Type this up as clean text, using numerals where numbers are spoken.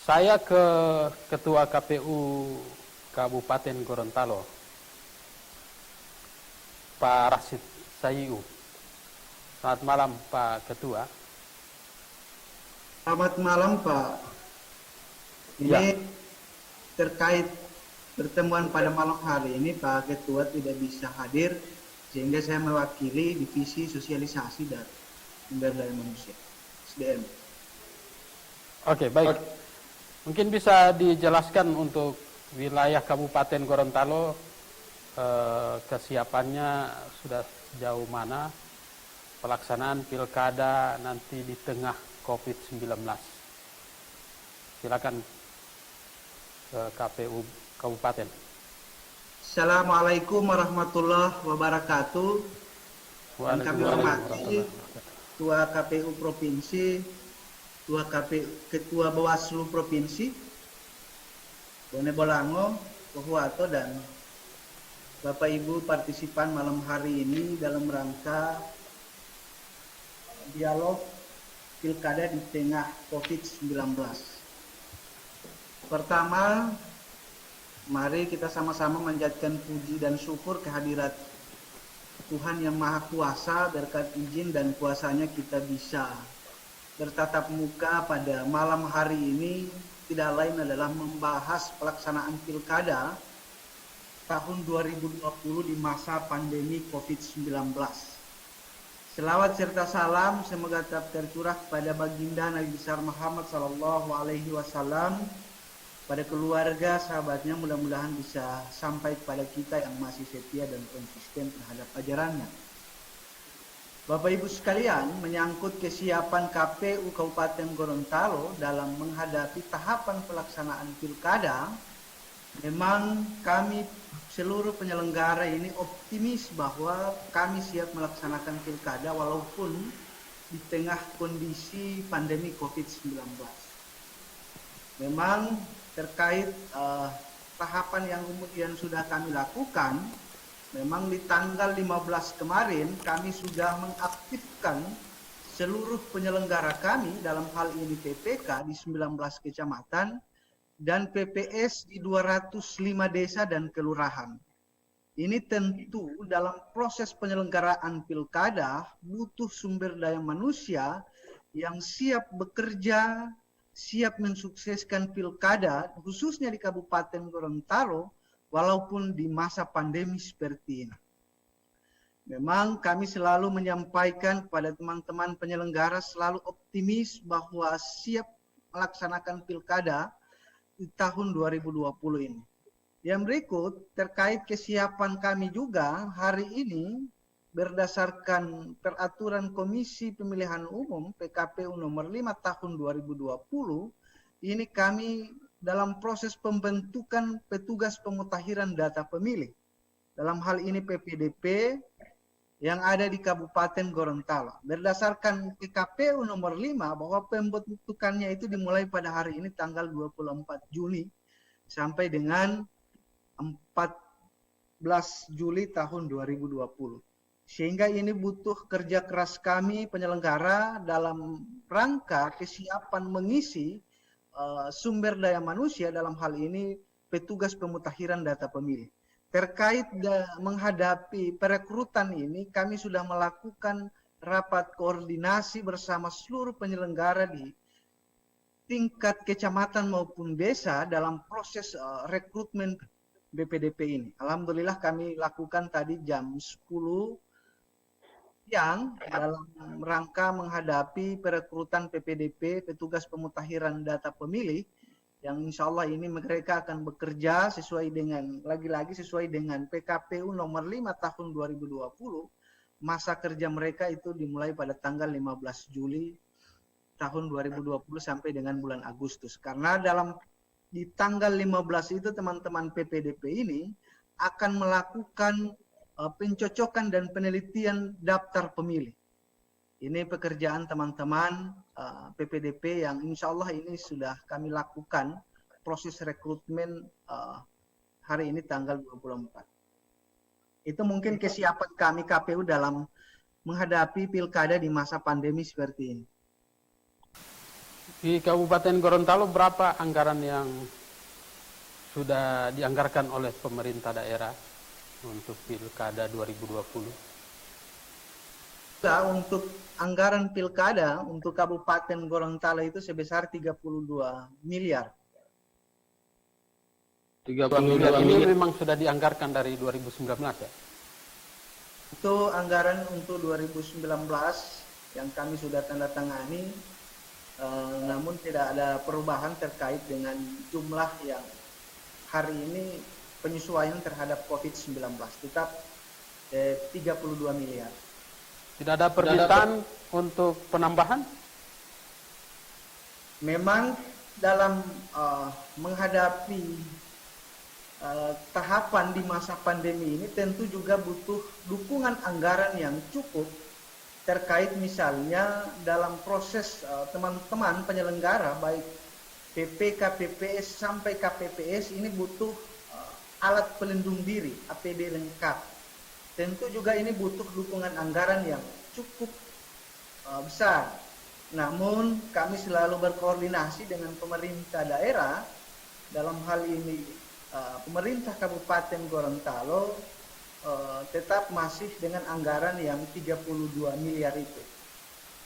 Saya ke Ketua KPU Kabupaten Gorontalo, Pak Rashid Sayu. Selamat malam Pak Ketua. Selamat malam Pak. Ini Ya, terkait pertemuan pada malam hari ini Pak Ketua tidak bisa hadir sehingga saya mewakili Divisi Sosialisasi dan Sumber Daya Manusia SDM. oke, baik. Mungkin bisa dijelaskan untuk wilayah Kabupaten Gorontalo kesiapannya sudah sejauh mana pelaksanaan pilkada nanti di tengah COVID-19. Silakan ke KPU Kabupaten. Assalamualaikum warahmatullahi wabarakatuh. Dan kami hormati Ketua KPU Provinsi, Ketua Bawaslu Provinsi, Bone Bolango, Pohuwato, dan Bapak Ibu partisipan malam hari ini dalam rangka dialog pilkada di tengah COVID-19. Pertama, mari kita sama-sama menjadikan puji dan syukur kehadirat Tuhan Yang Maha Kuasa. Berkat izin dan kuasanya kita bisa bertatap muka pada malam hari ini, tidak lain adalah membahas pelaksanaan pilkada tahun 2020 di masa pandemi COVID-19. Selawat serta salam semoga tetap tercurah kepada baginda Nabi besar Muhammad SAW, pada keluarga, sahabatnya, mudah-mudahan bisa sampai kepada kita yang masih setia dan konsisten terhadap ajarannya. Bapak Ibu sekalian, menyangkut kesiapan KPU Kabupaten Gorontalo dalam menghadapi tahapan pelaksanaan pilkada, memang kami seluruh penyelenggara ini optimis bahwa kami siap melaksanakan pilkada walaupun di tengah kondisi pandemi COVID-19. Memang terkait tahapan yang kemudian sudah kami lakukan, memang di tanggal 15 kemarin kami sudah mengaktifkan seluruh penyelenggara kami, dalam hal ini PPK di 19 kecamatan dan PPS di 205 desa dan kelurahan. Ini tentu dalam proses penyelenggaraan pilkada butuh sumber daya manusia yang siap bekerja, siap mensukseskan pilkada, khususnya di Kabupaten Gorontalo, walaupun di masa pandemi seperti ini. Memang kami selalu menyampaikan kepada teman-teman penyelenggara, selalu optimis bahwa siap melaksanakan pilkada di tahun 2020 ini. Yang berikut terkait kesiapan kami juga hari ini berdasarkan peraturan Komisi Pemilihan Umum PKPU nomor 5 tahun 2020, ini kami dalam proses pembentukan petugas pemutahiran data pemilih. Dalam hal ini PPDP yang ada di Kabupaten Gorontalo. Berdasarkan PKPU nomor 5 bahwa pembentukannya itu dimulai pada hari ini tanggal 24 Juni sampai dengan 14 Juli tahun 2020. Sehingga ini butuh kerja keras kami penyelenggara dalam rangka kesiapan mengisi sumber daya manusia, dalam hal ini petugas pemutahiran data pemilih. Terkait menghadapi perekrutan ini, kami sudah melakukan rapat koordinasi bersama seluruh penyelenggara di tingkat kecamatan maupun desa dalam proses rekrutmen BPDP ini. Alhamdulillah kami lakukan tadi jam 10 siang dalam rangka menghadapi perekrutan PPDP, petugas pemutahiran data pemilih, yang insya Allah ini mereka akan bekerja sesuai dengan, lagi-lagi sesuai dengan PKPU nomor 5 tahun 2020. Masa kerja mereka itu dimulai pada tanggal 15 Juli tahun 2020 sampai dengan bulan Agustus. Karena di tanggal 15 itu teman-teman PPDP ini akan melakukan pencocokan dan penelitian daftar pemilih. Ini pekerjaan teman-teman PPDP yang insya Allah ini sudah kami lakukan proses rekrutmen hari ini tanggal 24. Itu mungkin kesiapan kami KPU dalam menghadapi pilkada di masa pandemi seperti ini. Di Kabupaten Gorontalo berapa anggaran yang sudah dianggarkan oleh pemerintah daerah untuk Pilkada 2020? Untuk anggaran pilkada untuk Kabupaten Gorontalo itu sebesar 32 miliar. 32 miliar ini memang sudah dianggarkan dari 2019 ya? Itu anggaran untuk 2019 yang kami sudah tanda tangani, namun tidak ada perubahan terkait dengan jumlah yang hari ini penyesuaian terhadap COVID-19, tetap 32 miliar. Tidak ada permintaan untuk penambahan? Memang dalam menghadapi tahapan di masa pandemi ini tentu juga butuh dukungan anggaran yang cukup terkait misalnya dalam proses teman-teman penyelenggara baik PP, KPPS sampai KPPS ini butuh alat pelindung diri, APD lengkap. Tentu juga ini butuh dukungan anggaran yang cukup besar. Namun kami selalu berkoordinasi dengan pemerintah daerah, dalam hal ini pemerintah Kabupaten Gorontalo tetap masih dengan anggaran yang 32 miliar itu.